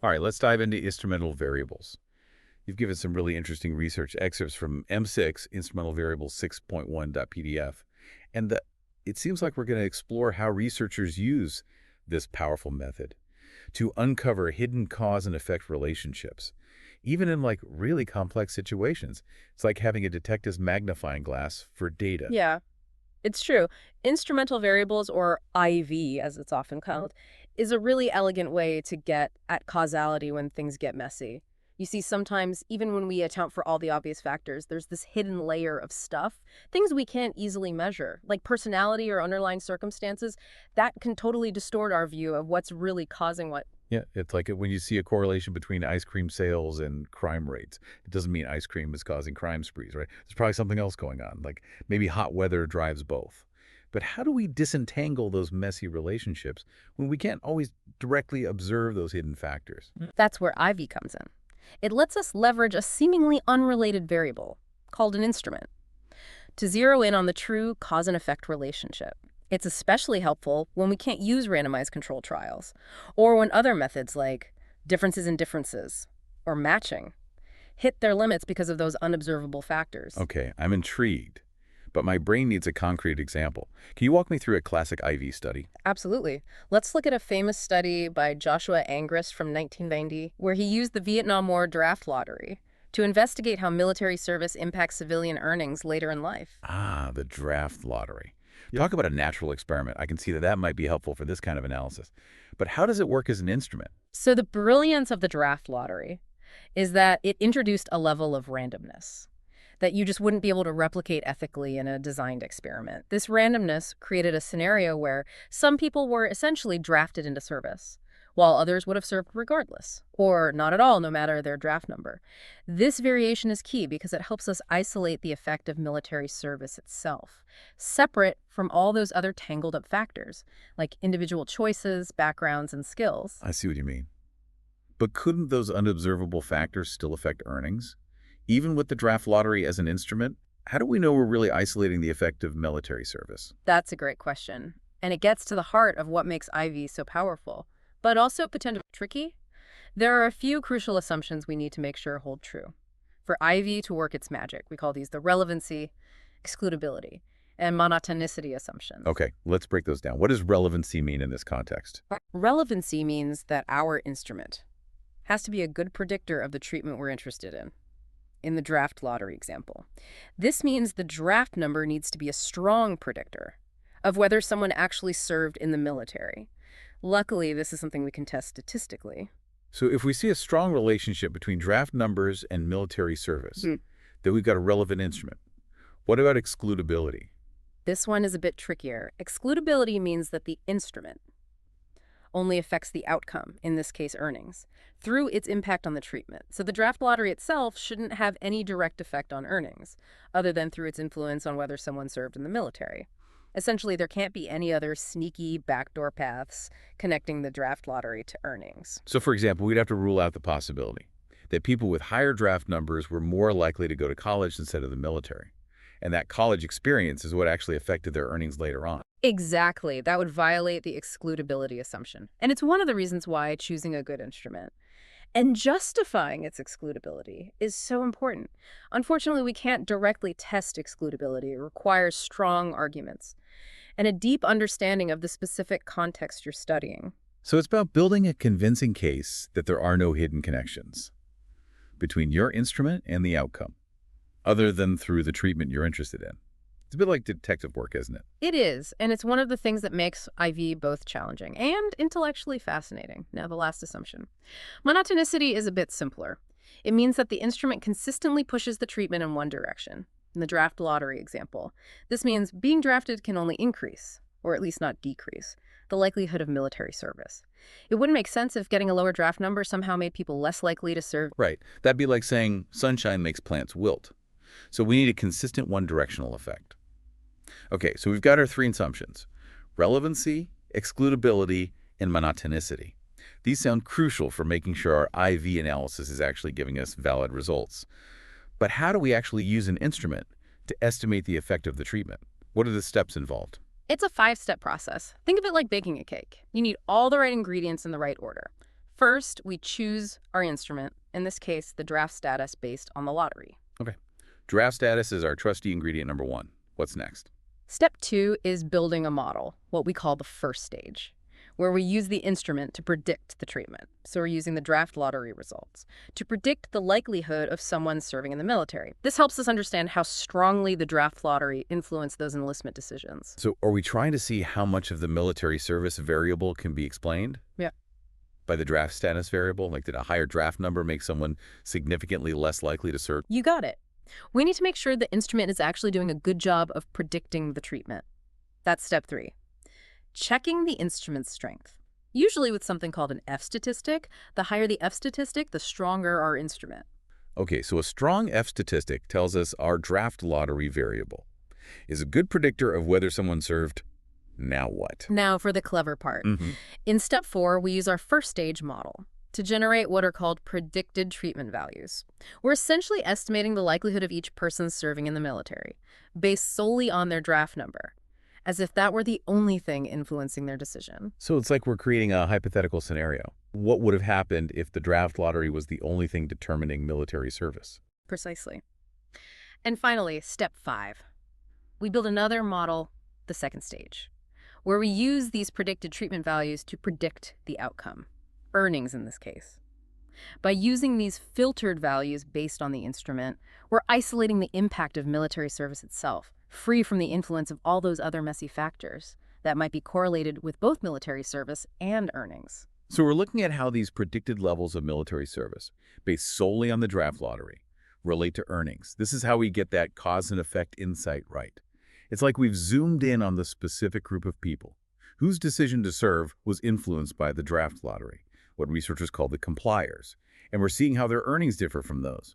All right, let's dive into instrumental variables. You've given some really interesting research excerpts from M6, Instrumental Variables 6.1.pdf. And it seems like we're going to explore how researchers use this powerful method to uncover hidden cause and effect relationships, even in like really complex situations. It's like having a detective's magnifying glass for data. Yeah, it's true. Instrumental variables, or IV as it's often called, is a really elegant way to get at causality when things get messy. You see, sometimes, even when we account for all the obvious factors, there's this hidden layer of stuff, things we can't easily measure, like personality or underlying circumstances, that can totally distort our view of what's really causing what. Yeah, it's like when you see a correlation between ice cream sales and crime rates. It doesn't mean ice cream is causing crime sprees, right? There's probably something else going on, like maybe hot weather drives both. But how do we disentangle those messy relationships when we can't always directly observe those hidden factors? That's where IV comes in. It lets us leverage a seemingly unrelated variable, called an instrument, to zero in on the true cause and effect relationship. It's especially helpful when we can't use randomized control trials, or when other methods like differences in differences or matching hit their limits because of those unobservable factors. Okay, I'm intrigued, but my brain needs a concrete example. Can you walk me through a classic IV study? Absolutely. Let's look at a famous study by Joshua Angrist from 1990, where he used the Vietnam War draft lottery to investigate how military service impacts civilian earnings later in life. Ah, the draft lottery. Talk about a natural experiment. I can see that that might be helpful for this kind of analysis. But how does it work as an instrument? So the brilliance of the draft lottery is that it introduced a level of randomness that you just wouldn't be able to replicate ethically in a designed experiment. This randomness created a scenario where some people were essentially drafted into service, while others would have served regardless, or not at all, no matter their draft number. This variation is key because it helps us isolate the effect of military service itself, separate from all those other tangled up factors, like individual choices, backgrounds, and skills. I see what you mean. But couldn't those unobservable factors still affect earnings? Even with the draft lottery as an instrument, how do we know we're really isolating the effect of military service? That's a great question. And it gets to the heart of what makes IV so powerful, but also potentially tricky. There are a few crucial assumptions we need to make sure hold true. For IV to work its magic, we call these the relevancy, excludability, and monotonicity assumptions. Okay, let's break those down. What does relevancy mean in this context? Relevancy means that our instrument has to be a good predictor of the treatment we're interested in the draft lottery example. This means the draft number needs to be a strong predictor of whether someone actually served in the military. Luckily, this is something we can test statistically. So if we see a strong relationship between draft numbers and military service, Hmm. then we've got a relevant instrument. What about excludability? This one is a bit trickier. Excludability means that the instrument only affects the outcome, in this case earnings, through its impact on the treatment. So the draft lottery itself shouldn't have any direct effect on earnings, other than through its influence on whether someone served in the military. Essentially, there can't be any other sneaky backdoor paths connecting the draft lottery to earnings. So for example, we'd have to rule out the possibility that people with higher draft numbers were more likely to go to college instead of the military. And that college experience is what actually affected their earnings later on. Exactly. That would violate the excludability assumption. And it's one of the reasons why choosing a good instrument and justifying its excludability is so important. Unfortunately, we can't directly test excludability. It requires strong arguments and a deep understanding of the specific context you're studying. So it's about building a convincing case that there are no hidden connections between your instrument and the outcome, other than through the treatment you're interested in. It's a bit like detective work, isn't it? It is, and it's one of the things that makes IV both challenging and intellectually fascinating. Now, the last assumption. Monotonicity is a bit simpler. It means that the instrument consistently pushes the treatment in one direction. In the draft lottery example, this means being drafted can only increase, or at least not decrease, the likelihood of military service. It wouldn't make sense if getting a lower draft number somehow made people less likely to serve. Right. That'd be like saying sunshine makes plants wilt. So we need a consistent one-directional effect. Okay, so we've got our three assumptions: relevancy, excludability, and monotonicity. These sound crucial for making sure our IV analysis is actually giving us valid results. But how do we actually use an instrument to estimate the effect of the treatment? What are the steps involved? It's a five-step process. Think of it like baking a cake. You need all the right ingredients in the right order. First, we choose our instrument, in this case, the draft status based on the lottery. Okay. Draft status is our trusty ingredient number one. What's next? Step 2 is building a model, what we call the first stage, where we use the instrument to predict the treatment. So we're using the draft lottery results to predict the likelihood of someone serving in the military. This helps us understand how strongly the draft lottery influenced those enlistment decisions. So are we trying to see how much of the military service variable can be explained? Yeah. By the draft status variable? Like, did a higher draft number make someone significantly less likely to serve? You got it. We need to make sure the instrument is actually doing a good job of predicting the treatment. That's step 3. Checking the instrument's strength. Usually with something called an F statistic. The higher the F statistic, the stronger our instrument. Okay, so a strong F statistic tells us our draft lottery variable is a good predictor of whether someone served. Now what? Now for the clever part. In step 4, we use our first stage model to generate what are called predicted treatment values. We're essentially estimating the likelihood of each person serving in the military, based solely on their draft number, as if that were the only thing influencing their decision. So it's like we're creating a hypothetical scenario. What would have happened if the draft lottery was the only thing determining military service? Precisely. And finally, step 5. We build another model, the second stage, where we use these predicted treatment values to predict the outcome, earnings in this case. By using these filtered values based on the instrument, we're isolating the impact of military service itself, free from the influence of all those other messy factors that might be correlated with both military service and earnings. So we're looking at how these predicted levels of military service, based solely on the draft lottery, relate to earnings. This is how we get that cause and effect insight right. It's like we've zoomed in on the specific group of people whose decision to serve was influenced by the draft lottery, what researchers call the compliers, and we're seeing how their earnings differ from those.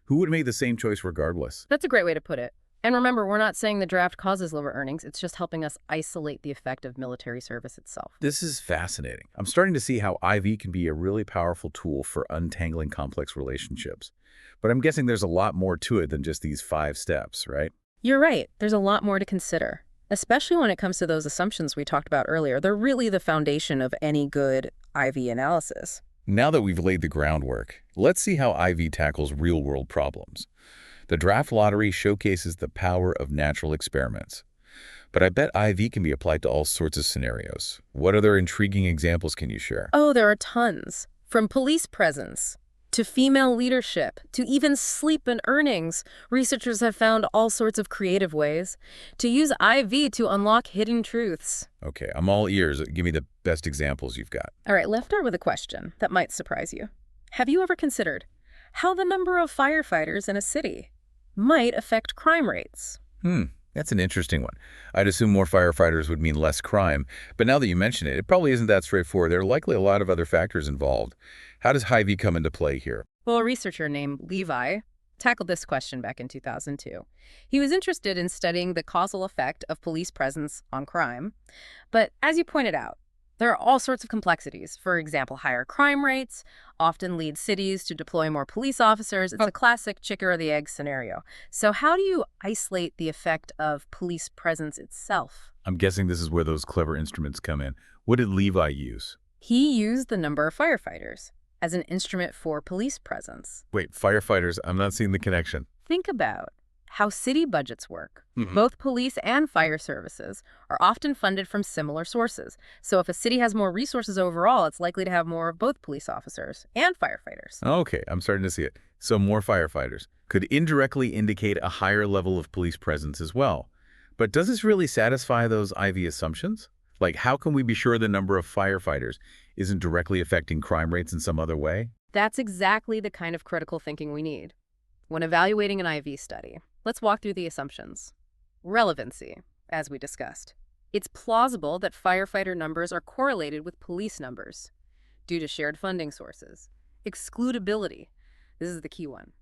Who would have made the same choice regardless? That's a great way to put it. And remember, we're not saying the draft causes lower earnings. It's just helping us isolate the effect of military service itself. This is fascinating. I'm starting to see how IV can be a really powerful tool for untangling complex relationships. But I'm guessing there's a lot more to it than just these 5 steps, right? You're right. There's a lot more to consider, especially when it comes to those assumptions we talked about earlier. They're really the foundation of any good IV analysis. Now that we've laid the groundwork, let's see how IV tackles real-world problems. The draft lottery showcases the power of natural experiments. But I bet IV can be applied to all sorts of scenarios. What other intriguing examples can you share? Oh, there are tons. From police presence to female leadership, to even sleep and earnings, researchers have found all sorts of creative ways to use IV to unlock hidden truths. Okay, I'm all ears. Give me the best examples you've got. All right, let's start with a question that might surprise you. Have you ever considered how the number of firefighters in a city might affect crime rates? That's an interesting one. I'd assume more firefighters would mean less crime, but now that you mention it, it probably isn't that straightforward. There are likely a lot of other factors involved. How does Hy-Vee come into play here? Well, a researcher named Levi tackled this question back in 2002. He was interested in studying the causal effect of police presence on crime. But as you pointed out, there are all sorts of complexities. For example, higher crime rates often lead cities to deploy more police officers. It's a classic chicken or the egg scenario. So how do you isolate the effect of police presence itself? I'm guessing this is where those clever instruments come in. What did Levi use? He used the number of firefighters as an instrument for police presence. Wait, firefighters? I'm not seeing the connection. Think about how city budgets work. Both police and fire services are often funded from similar sources. So if a city has more resources overall, it's likely to have more of both police officers and firefighters. Okay, I'm starting to see it. So more firefighters could indirectly indicate a higher level of police presence as well. But does this really satisfy those IV assumptions? Like, how can we be sure the number of firefighters isn't directly affecting crime rates in some other way? That's exactly the kind of critical thinking we need when evaluating an IV study. Let's walk through the assumptions. Relevancy, as we discussed. It's plausible that firefighter numbers are correlated with police numbers due to shared funding sources. Excludability. This is the key one.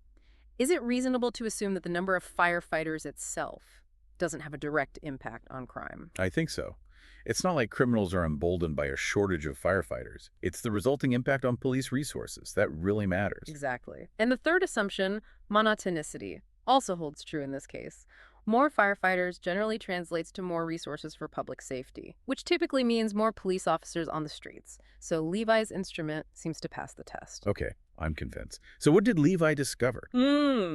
Is it reasonable to assume that the number of firefighters itself doesn't have a direct impact on crime? I think so. It's not like criminals are emboldened by a shortage of firefighters. It's the resulting impact on police resources that really matters. Exactly. And the third assumption, monotonicity, also holds true in this case. More firefighters generally translates to more resources for public safety, which typically means more police officers on the streets. So Levi's instrument seems to pass the test. Okay, I'm convinced. So what did Levi discover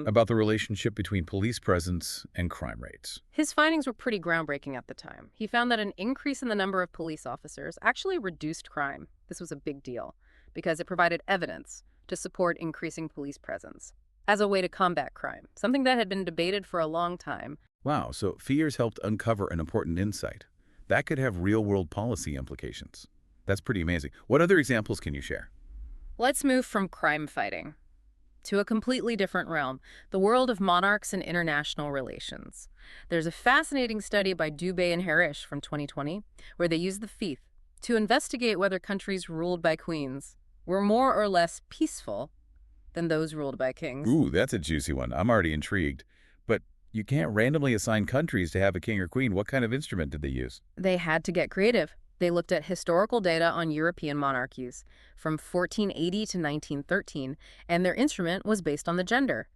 about the relationship between police presence and crime rates? His findings were pretty groundbreaking at the time. He found that an increase in the number of police officers actually reduced crime. This was a big deal because it provided evidence to support increasing police presence as a way to combat crime, something that had been debated for a long time. Wow, so fears helped uncover an important insight. That could have real-world policy implications. That's pretty amazing. What other examples can you share? Let's move from crime fighting to a completely different realm, the world of monarchs and international relations. There's a fascinating study by Dubé and Harish from 2020 where they used the Fief to investigate whether countries ruled by queens were more or less peaceful than those ruled by kings. Ooh, that's a juicy one. I'm already intrigued. But you can't randomly assign countries to have a king or queen. What kind of instrument did they use? They had to get creative. They looked at historical data on European monarchies from 1480 to 1913, and their instrument was based on the gender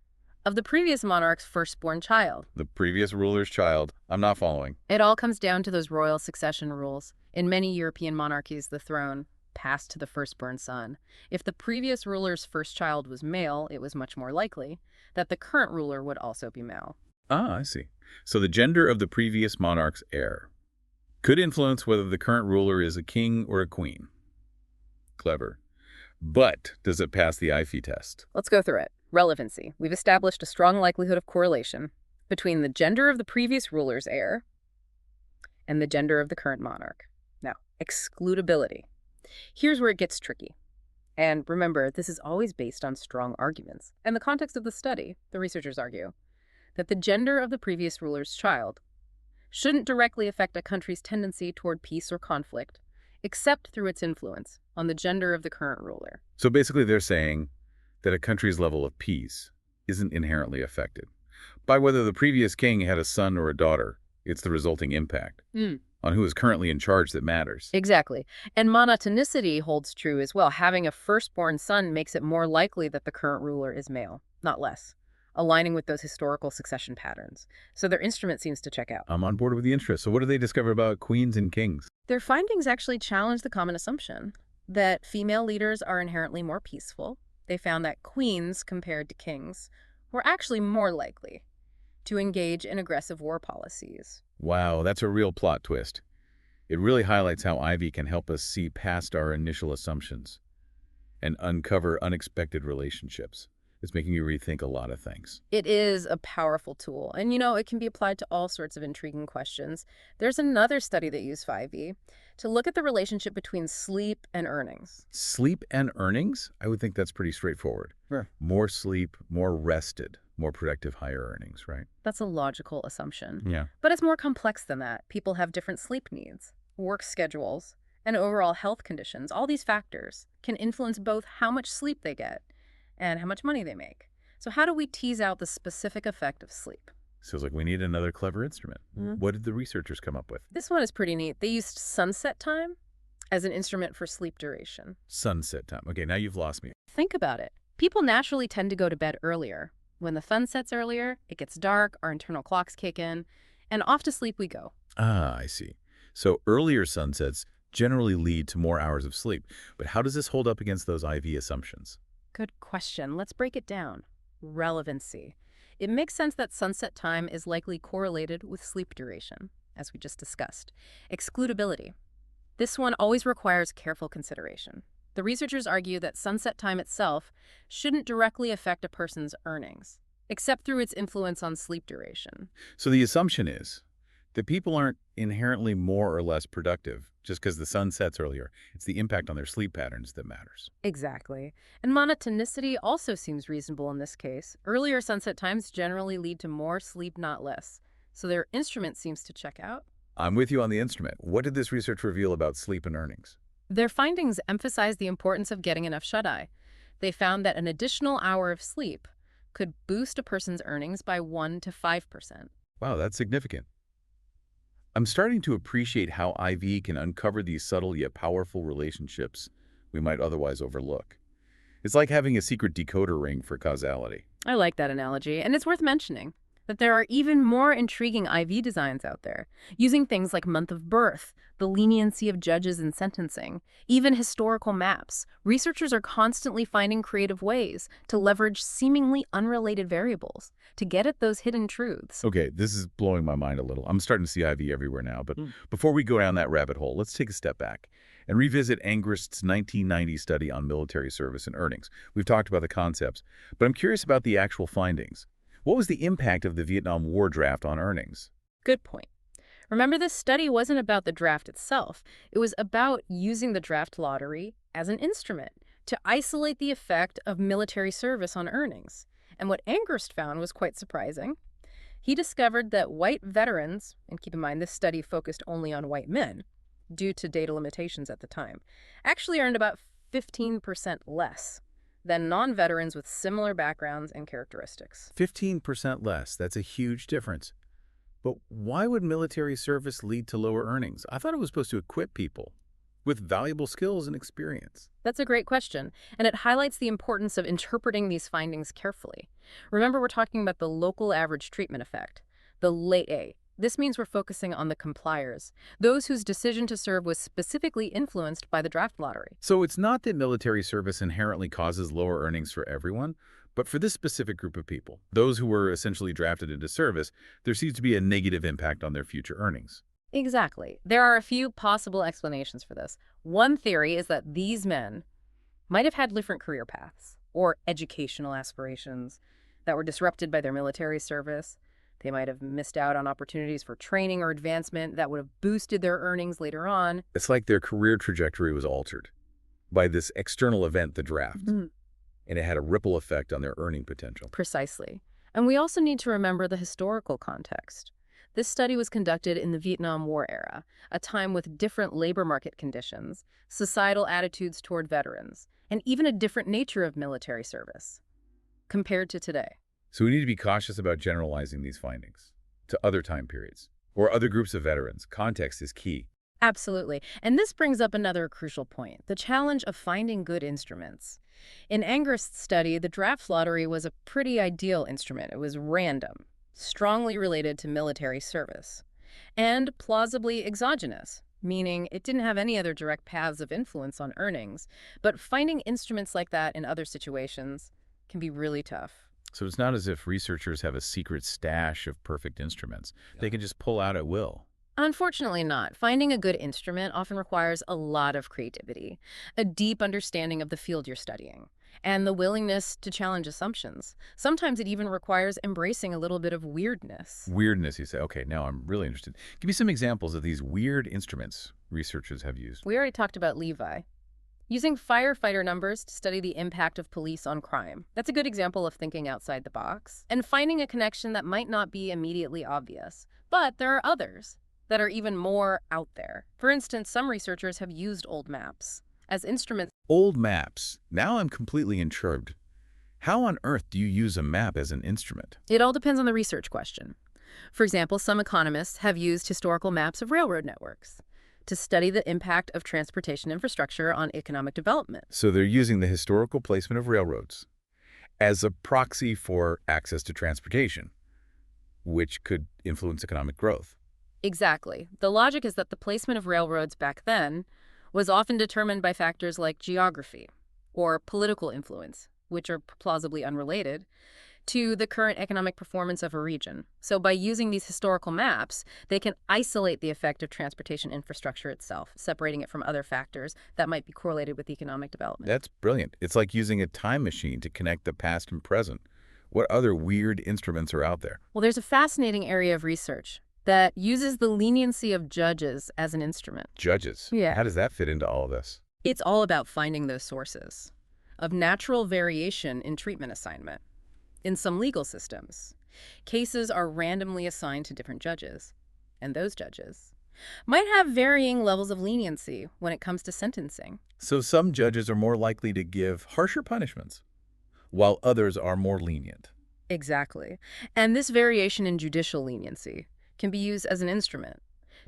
of the previous monarch's firstborn child. The previous ruler's child. I'm not following. It all comes down to those royal succession rules. In many European monarchies, the throne passed to the firstborn son. If the previous ruler's first child was male, it was much more likely that the current ruler would also be male. Ah, I see. So the gender of the previous monarch's heir could influence whether the current ruler is a king or a queen. Clever. But does it pass the IFE test? Let's go through it. Relevancy. We've established a strong likelihood of correlation between the gender of the previous ruler's heir and the gender of the current monarch. Now, excludability. Here's where it gets tricky. And remember, this is always based on strong arguments. In the context of the study, the researchers argue that the gender of the previous ruler's child shouldn't directly affect a country's tendency toward peace or conflict, except through its influence on the gender of the current ruler. So basically they're saying that a country's level of peace isn't inherently affected by whether the previous king had a son or a daughter. It's the resulting impact on who is currently in charge that matters. Exactly. And monotonicity holds true as well. Having a firstborn son makes it more likely that the current ruler is male, not less, aligning with those historical succession patterns. So their instrument seems to check out. I'm on board with the interest. So what do they discover about queens and kings? Their findings actually challenge the common assumption that female leaders are inherently more peaceful. They found that queens, compared to kings, were actually more likely to engage in aggressive war policies. Wow, that's a real plot twist. It really highlights how Ivy can help us see past our initial assumptions and uncover unexpected relationships. It's making you rethink a lot of things. It is a powerful tool, and it can be applied to all sorts of intriguing questions. There's another study that used 5e to look at the relationship between sleep and earnings. Sleep and earnings? I would think that's pretty straightforward. Sure. More sleep, more rested, more productive, higher earnings, right? That's a logical assumption. Yeah. But it's more complex than that. People have different sleep needs, work schedules, and overall health conditions. All these factors can influence both how much sleep they get and how much money they make. So how do we tease out the specific effect of sleep? Sounds like we need another clever instrument. What did the researchers come up with? This one is pretty neat. They used sunset time as an instrument for sleep duration. Sunset time. Okay, now you've lost me. Think about it. People naturally tend to go to bed earlier. When the sun sets earlier, it gets dark, our internal clocks kick in, and off to sleep we go. Ah, I see. So earlier sunsets generally lead to more hours of sleep. But how does this hold up against those IV assumptions? Good question. Let's break it down. Relevancy. It makes sense that sunset time is likely correlated with sleep duration, as we just discussed. Excludability. This one always requires careful consideration. The researchers argue that sunset time itself shouldn't directly affect a person's earnings, except through its influence on sleep duration. So the assumption is that people aren't inherently more or less productive just because the sun sets earlier. It's the impact on their sleep patterns that matters. Exactly. And monotonicity also seems reasonable in this case. Earlier sunset times generally lead to more sleep, not less. So their instrument seems to check out. I'm with you on the instrument. What did this research reveal about sleep and earnings? Their findings emphasize the importance of getting enough shut-eye. They found that an additional hour of sleep could boost a person's earnings by 1 to 5%. Wow, that's significant. I'm starting to appreciate how IV can uncover these subtle yet powerful relationships we might otherwise overlook. It's like having a secret decoder ring for causality. I like that analogy, and it's worth mentioning that there are even more intriguing IV designs out there, using things like month of birth, the leniency of judges in sentencing, even historical maps. Researchers are constantly finding creative ways to leverage seemingly unrelated variables to get at those hidden truths. Okay, this is blowing my mind a little. I'm starting to see IV everywhere now, but before we go down that rabbit hole, let's take a step back and revisit Angrist's 1990 study on military service and earnings. We've talked about the concepts, but I'm curious about the actual findings. What was the impact of the Vietnam War draft on earnings? Good point. Remember, this study wasn't about the draft itself. It was about using the draft lottery as an instrument to isolate the effect of military service on earnings. And what Angrist found was quite surprising. He discovered that white veterans, and keep in mind this study focused only on white men, due to data limitations at the time, actually earned about 15% less than non-veterans with similar backgrounds and characteristics. 15% less. That's a huge difference. But why would military service lead to lower earnings? I thought it was supposed to equip people with valuable skills and experience. That's a great question, and it highlights the importance of interpreting these findings carefully. Remember, we're talking about the local average treatment effect, the late A. This means we're focusing on the compliers, those whose decision to serve was specifically influenced by the draft lottery. So it's not that military service inherently causes lower earnings for everyone, but for this specific group of people, those who were essentially drafted into service, there seems to be a negative impact on their future earnings. Exactly. There are a few possible explanations for this. One theory is that these men might have had different career paths or educational aspirations that were disrupted by their military service. They might have missed out on opportunities for training or advancement that would have boosted their earnings later on. It's like their career trajectory was altered by this external event, the draft, and it had a ripple effect on their earning potential. Precisely. And we also need to remember the historical context. This study was conducted in the Vietnam War era, a time with different labor market conditions, societal attitudes toward veterans, and even a different nature of military service compared to today. So we need to be cautious about generalizing these findings to other time periods or other groups of veterans. Context is key. Absolutely. And this brings up another crucial point, the challenge of finding good instruments. In Angrist's study, the draft lottery was a pretty ideal instrument. It was random, strongly related to military service, and plausibly exogenous, meaning it didn't have any other direct paths of influence on earnings. But finding instruments like that in other situations can be really tough. So it's not as if researchers have a secret stash of perfect instruments. They can just pull out at will. Unfortunately not. Finding a good instrument often requires a lot of creativity, a deep understanding of the field you're studying, and the willingness to challenge assumptions. Sometimes it even requires embracing a little bit of weirdness. Weirdness, you say. Okay, now I'm really interested. Give me some examples of these weird instruments researchers have used. We already talked about Levi. Using firefighter numbers to study the impact of police on crime. That's a good example of thinking outside the box. And finding a connection that might not be immediately obvious. But there are others that are even more out there. For instance, some researchers have used old maps as instruments. Old maps. Now I'm completely intrigued. How on earth do you use a map as an instrument? It all depends on the research question. For example, some economists have used historical maps of railroad networks to study the impact of transportation infrastructure on economic development. So they're using the historical placement of railroads as a proxy for access to transportation, which could influence economic growth. Exactly. The logic is that the placement of railroads back then was often determined by factors like geography or political influence, which are plausibly unrelated to the current economic performance of a region. So by using these historical maps, they can isolate the effect of transportation infrastructure itself, separating it from other factors that might be correlated with economic development. That's brilliant. It's like using a time machine to connect the past and present. What other weird instruments are out there? Well, there's a fascinating area of research that uses the leniency of judges as an instrument. Judges. Yeah. How does that fit into all of this? It's all about finding those sources of natural variation in treatment assignment. In some legal systems, cases are randomly assigned to different judges, and those judges might have varying levels of leniency when it comes to sentencing. So some judges are more likely to give harsher punishments, while others are more lenient. Exactly. And this variation in judicial leniency can be used as an instrument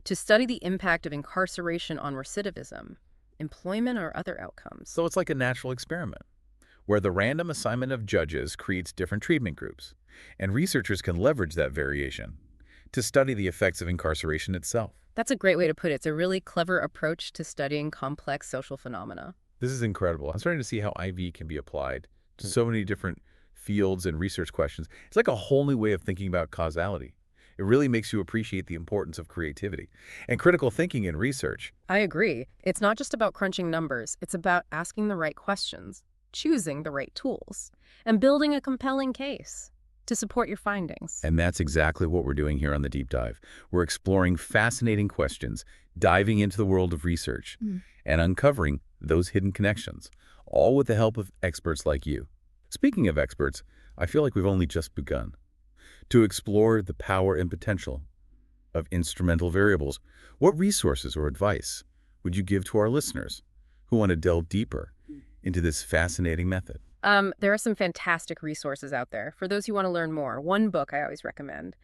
to study the impact of incarceration on recidivism, employment, or other outcomes. So it's like a natural experiment. where the random assignment of judges creates different treatment groups, and researchers can leverage that variation to study the effects of incarceration itself. That's a great way to put it. It's a really clever approach to studying complex social phenomena. This is incredible. I'm starting to see how IV can be applied to so many different fields and research questions. It's like a whole new way of thinking about causality. It really makes you appreciate the importance of creativity and critical thinking in research. I agree. It's not just about crunching numbers. It's about asking the right questions, choosing the right tools, and building a compelling case to support your findings. And that's exactly what we're doing here on The Deep Dive. We're exploring fascinating questions, diving into the world of research, and uncovering those hidden connections, all with the help of experts like you. Speaking of experts, I feel like we've only just begun to explore the power and potential of instrumental variables. What resources or advice would you give to our listeners who want to delve deeper into this fascinating method? There are some fantastic resources out there. For those who want to learn more, one book I always recommend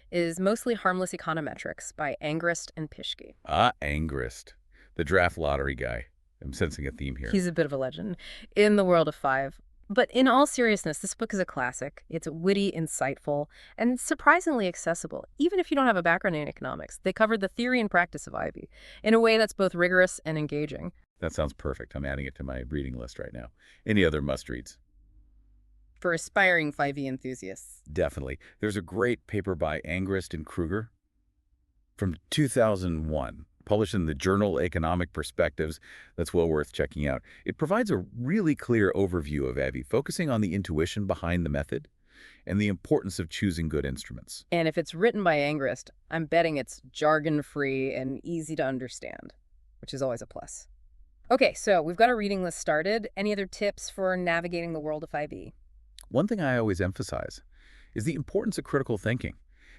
is Mostly Harmless Econometrics by Angrist and Pischke. Ah, Angrist, the draft lottery guy. I'm sensing a theme here. He's a bit of a legend in the world of five. But in all seriousness, this book is a classic. It's witty, insightful, and surprisingly accessible, even if you don't have a background in economics. They cover the theory and practice of IB in a way that's both rigorous and engaging. That sounds perfect. I'm adding it to my reading list right now. Any other must-reads? For aspiring 5e enthusiasts. Definitely. There's a great paper by Angrist and Kruger from 2001, published in the journal Economic Perspectives. That's well worth checking out. It provides a really clear overview of IB, focusing on the intuition behind the method and the importance of choosing good instruments. And if it's written by Angrist, I'm betting it's jargon-free and easy to understand, which is always a plus. Okay, so we've got a reading list started. Any other tips for navigating the world of IB? One thing I always emphasize is the importance of critical thinking.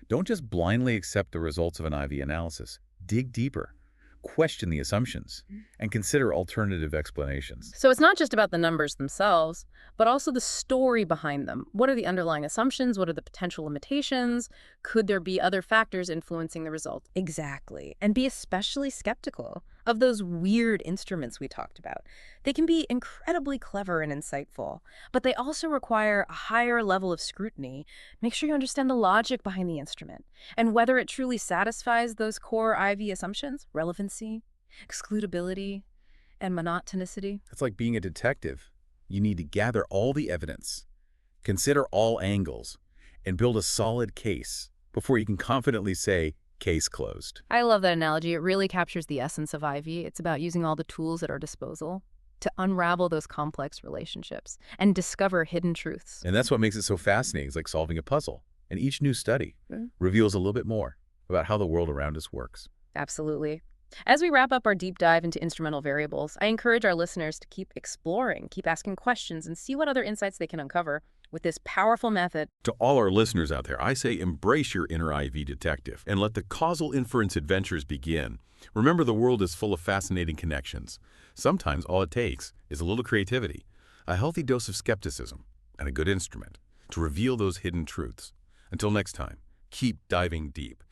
Don't just blindly accept the results of an IV analysis. Dig deeper, question the assumptions, and consider alternative explanations. So it's not just about the numbers themselves, but also the story behind them. What are the underlying assumptions? What are the potential limitations? Could there be other factors influencing the result? Exactly. And be especially skeptical of those weird instruments we talked about. They can be incredibly clever and insightful, but they also require a higher level of scrutiny. Make sure you understand the logic behind the instrument and whether it truly satisfies those core IV assumptions: relevancy, excludability, and monotonicity. It's like being a detective. You need to gather all the evidence, consider all angles, and build a solid case before you can confidently say, case closed. I love that analogy. It really captures the essence of IV. It's about using all the tools at our disposal to unravel those complex relationships and discover hidden truths. And that's what makes it so fascinating. It's like solving a puzzle. And each new study reveals a little bit more about how the world around us works. Absolutely. As we wrap up our deep dive into instrumental variables, I encourage our listeners to keep exploring, keep asking questions, and see what other insights they can uncover with this powerful method. To all our listeners out there, I say embrace your inner IV detective and let the causal inference adventures begin. Remember, the world is full of fascinating connections. Sometimes all it takes is a little creativity, a healthy dose of skepticism, and a good instrument to reveal those hidden truths. Until next time, keep diving deep.